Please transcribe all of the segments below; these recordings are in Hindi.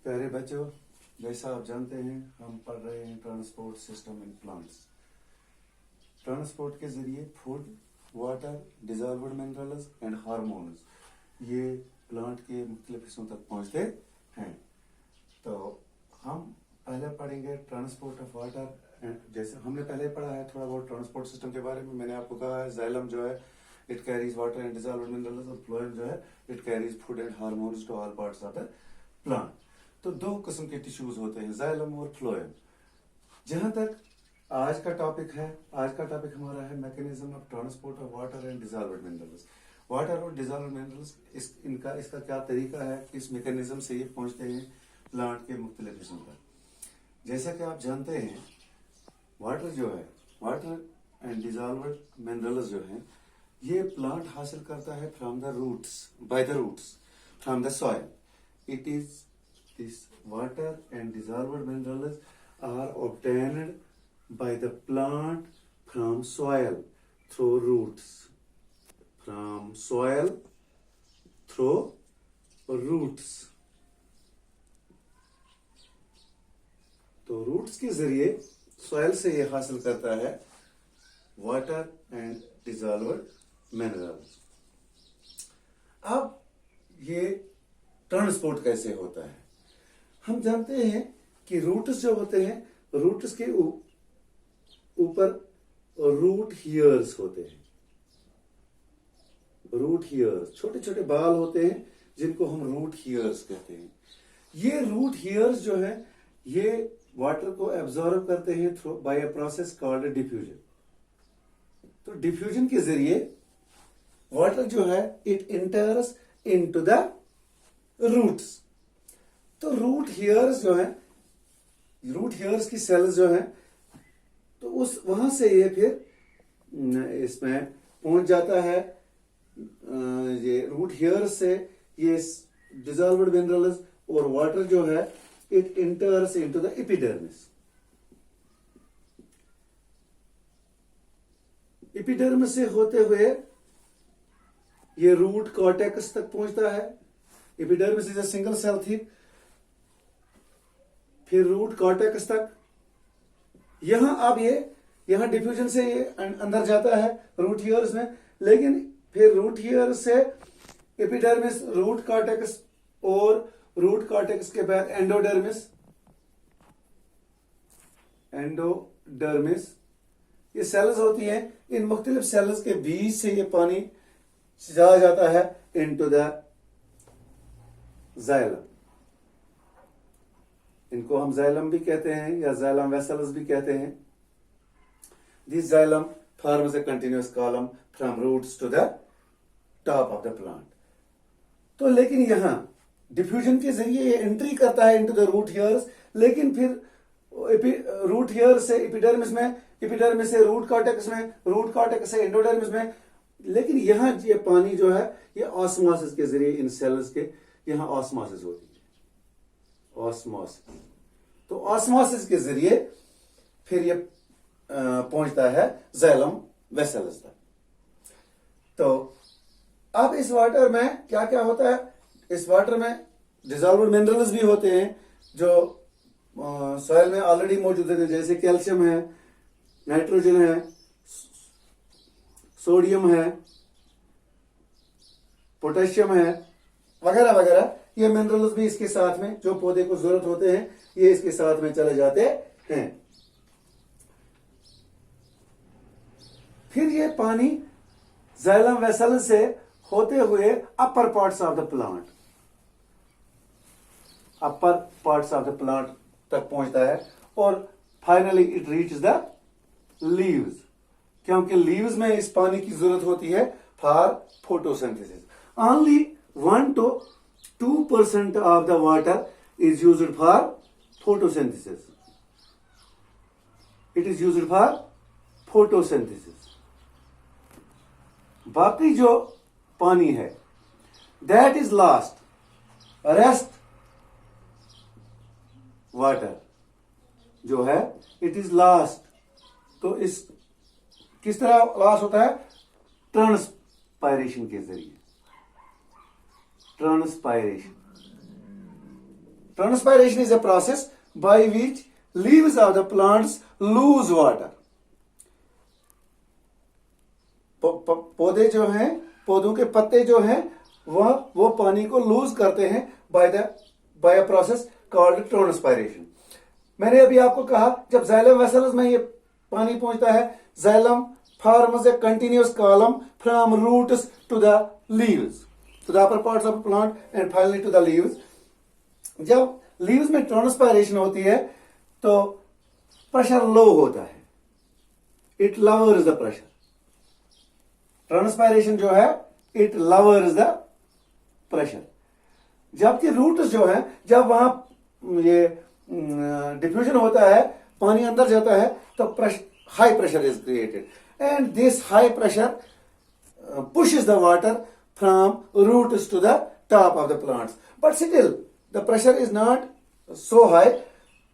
प्यारे बच्चों, जैसा आप जानते हैं हम पढ़ रहे हैं transport system in plants. Transport के जरिए food, water, dissolved minerals and hormones ये प्लांट के मुख्तलिफ हिस्सों तक पहुंचते हैं। तो हम पहले पढ़ेंगे ट्रांसपोर्ट ऑफ वाटर। जैसे हमने पहले पढ़ा है थोड़ा बहुत ट्रांसपोर्ट सिस्टम के बारे में। मैंने आपको कहा है जाइलम जो है it carries water and dissolved minerals, और फ्लोएम जो है it carries food and hormones to all parts of the plant. तो दो किस्म के टिश्यूज होते हैं, जाइलम और फ्लोएम। जहां तक आज का टॉपिक हमारा है mechanism of transport of water and dissolved minerals. Water और डिजॉल्व्ड मिनरल्स इसका क्या तरीका है, किस मैकेनिज्म से ये पहुंचते हैं प्लांट के मुख्तलिफ हिस्सों तक। जैसा कि आप जानते हैं वाटर एंड डिजॉल्व्ड मिनरल्स जो है ये प्लांट हासिल करता है from the roots, by the roots from the soil. It is this water and dissolved minerals are obtained by the plant from soil through roots. तो रूट्स के जरिए सॉइल से ये हासिल करता है वाटर एंड डिजॉल्व्ड मिनरल्स। अब ये ट्रांसपोर्ट कैसे होता है? हम जानते हैं कि रूट्स जो होते हैं, रूट्स के ऊपर रूट हियर्स होते हैं। रूट हियर्स छोटे छोटे बाल होते हैं जिनको हम रूट हियर्स कहते हैं। ये रूट हियर्स जो है ये वाटर को एब्जॉर्ब करते हैं through by a process called diffusion. तो डिफ्यूजन के जरिए वाटर जो है it enters into the roots. तो रूट हियर्स की सेल्स जो है तो वहां से ये फिर इसमें पहुंच जाता है। ये रूट हियर्स से ये डिजॉल्व्ड मिनरल्स और वाटर जो है it enters into the epidermis. Epidermis से होते हुए ये रूट कॉर्टेक्स तक पहुंचता है। Epidermis is a single cell thick. फिर रूट कॉर्टेक्स तक, यहां डिफ्यूजन से ये अंदर जाता है रूट हियर्स में, लेकिन फिर रूट हियर्स से एपिडर्मिस, रूट कॉर्टेक्स और रूट कॉर्टेक्स के बाद एंडोडर्मिस ये सेल्स होती हैं। इन मुख्तलिफ सेल्स के बीच से ये पानी चला जाता है इनटू द जाइलम। इनको हम जाइलम भी कहते हैं या जाइलम वेसल्स भी कहते हैं। This xylem forms a continuous column from roots to the top of the plant. तो लेकिन यहां डिफ्यूजन के जरिए ये एंट्री करता है इनटू द रूट हियर्स, लेकिन फिर रूट हियर्स से एपिडर्मिस में, एपिडर्मिस से रूट कॉर्टेक्स में, रूट कॉर्टेक्स से एंडोडर्मिस में। लेकिन यहां ये पानी जो है ये ऑस्मोसिस के जरिए इन सेल्स के यहां ऑस्मोसिस होती है। ऑस्मोसिस, तो ऑस्मोसिस के जरिए फिर ये पहुंचता है जाइलम वेसल्स तक। तो अब इस वाटर में क्या क्या होता है? इस वाटर में डिजॉल्व्ड मिनरल्स भी होते हैं जो सॉइल में ऑलरेडी मौजूद है, जैसे कैल्शियम है, नाइट्रोजन है, सोडियम है, पोटेशियम है, वगैरह वगैरह। ये मिनरल्स भी इसके साथ में जो पौधे को जरूरत होते हैं ये इसके साथ में चले जाते हैं। फिर ये पानी जाइलम वेसल से होते हुए अपर पार्ट्स ऑफ द प्लांट तक पहुंचता है और finally it reaches the leaves, क्योंकि लीव्स में इस पानी की जरूरत होती है for photosynthesis. Only 1 to 2% of the water is used for photosynthesis. It is used for photosynthesis. बाकी जो पानी है that is lost. Rest water जो है it is lost. तो इस किस तरह लॉस होता है? ट्रांसपायरेशन के जरिए। Transpiration Transpiration is a process by which leaves of the plants lose water. पौधे जो हैं, पौधों के पत्ते जो हैं, वो पानी को लूज करते हैं by a process called transpiration. मैंने अभी आपको कहा जब जाइलम वेसल्स में ये पानी पहुंचता है, xylem forms a continuous column from roots to the leaves, to the upper parts of the plant and finally to the leaves. जब लीव्स में ट्रांसपायरेशन होती है तो प्रेशर लो होता है. It lovers the pressure. Transpiration जो है इट लवर्स द प्रेशर. जबकि रूट्स जो है, जब वहां ये डिफ्यूजन होता है, पानी अंदर जाता है, तो high pressure is created and this high pressure pushes the water from roots to the top of the plants. But still the pressure is not so high.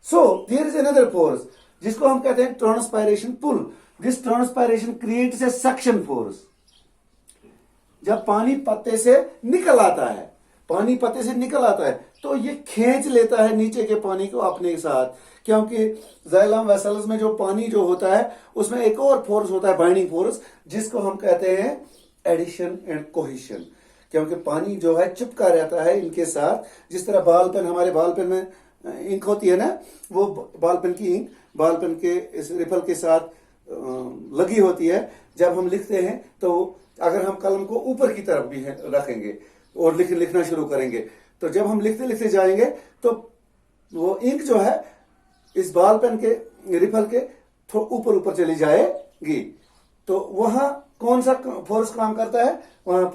So there is another force जिसको हम कहते हैं transpiration pull. This transpiration creates a suction force. जब पानी पत्ते से निकल आता है, पानी पत्ते से निकल आता है तो ये खींच लेता है नीचे के पानी को अपने साथ, क्योंकि जाइलम वेसल्स में जो पानी जो होता है उसमें एक और फोर्स होता है, बाइंडिंग फोर्स, जिसको हम कहते हैं एडिशन एंड कोहेशन. क्योंकि पानी जो है चिपका रहता है इनके साथ. जिस तरह बॉल पेन, हमारे बॉल पेन में इंक होती है ना, वो बॉल पेन की इंक बॉल पेन के इस रिफल के साथ लगी होती है. जब हम लिखते हैं तो अगर हम कलम को ऊपर की तरफ भी रखेंगे और लिखना शुरू करेंगे, तो जब हम लिखते लिखते जाएंगे तो वो इंक जो है इस बॉल पेन के रिफल के ऊपर ऊपर चली जाएगी. तो वहां कौन सा फोर्स काम करता है? वहां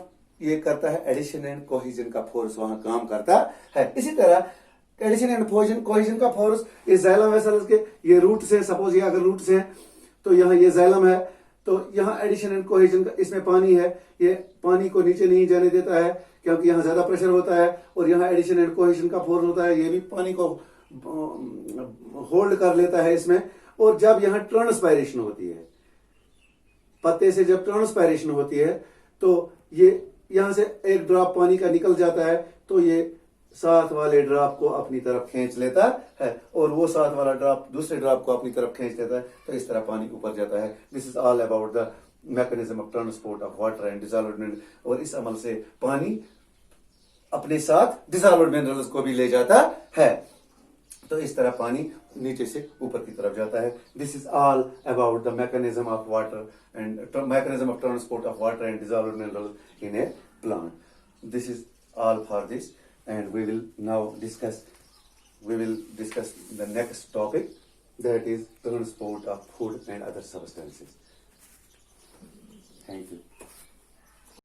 ये करता है एडिशन एंड कोहेजन का फोर्स वहां काम करता है. इसी तरह एडिशन एंड कोहेजन का फोर्स इस जाइलम वेसल्स के, ये रूट्स है, सपोज ये अगर रूट्स है तो यहाँ ये जाइलम है, तो यहाँ एडिशन एंड कोहेजन का, इसमें पानी है, ये पानी को नीचे नहीं जाने देता है क्योंकि यहाँ ज्यादा प्रेशर होता है, और यहाँ एडिशन एंड कोहेजन का फोर्स होता है, ये भी पानी को होल्ड कर लेता है इसमें. और जब यहाँ ट्रांसपायरेशन होती है, पत्ते से जब ट्रांसपायरेशन होती है तो ये यहां से एक ड्रॉप पानी का निकल जाता है, तो ये साथ वाले ड्रॉप को अपनी तरफ खींच लेता है और वो साथ वाला ड्रॉप दूसरे ड्रॉप को अपनी तरफ खींच लेता है, तो इस तरह पानी ऊपर जाता है. This is all about the mechanism of transport of water and dissolved minerals. और इस अमल से पानी अपने साथ डिसॉल्व्ड मिनरल्स को भी ले जाता है, तो इस तरह पानी नीचे से ऊपर की तरफ जाता है. This is all about the mechanism of water and mechanism of transport of water and dissolved minerals in A plant. This is all for this, and we will now discuss the next topic, that is transport of food and other substances.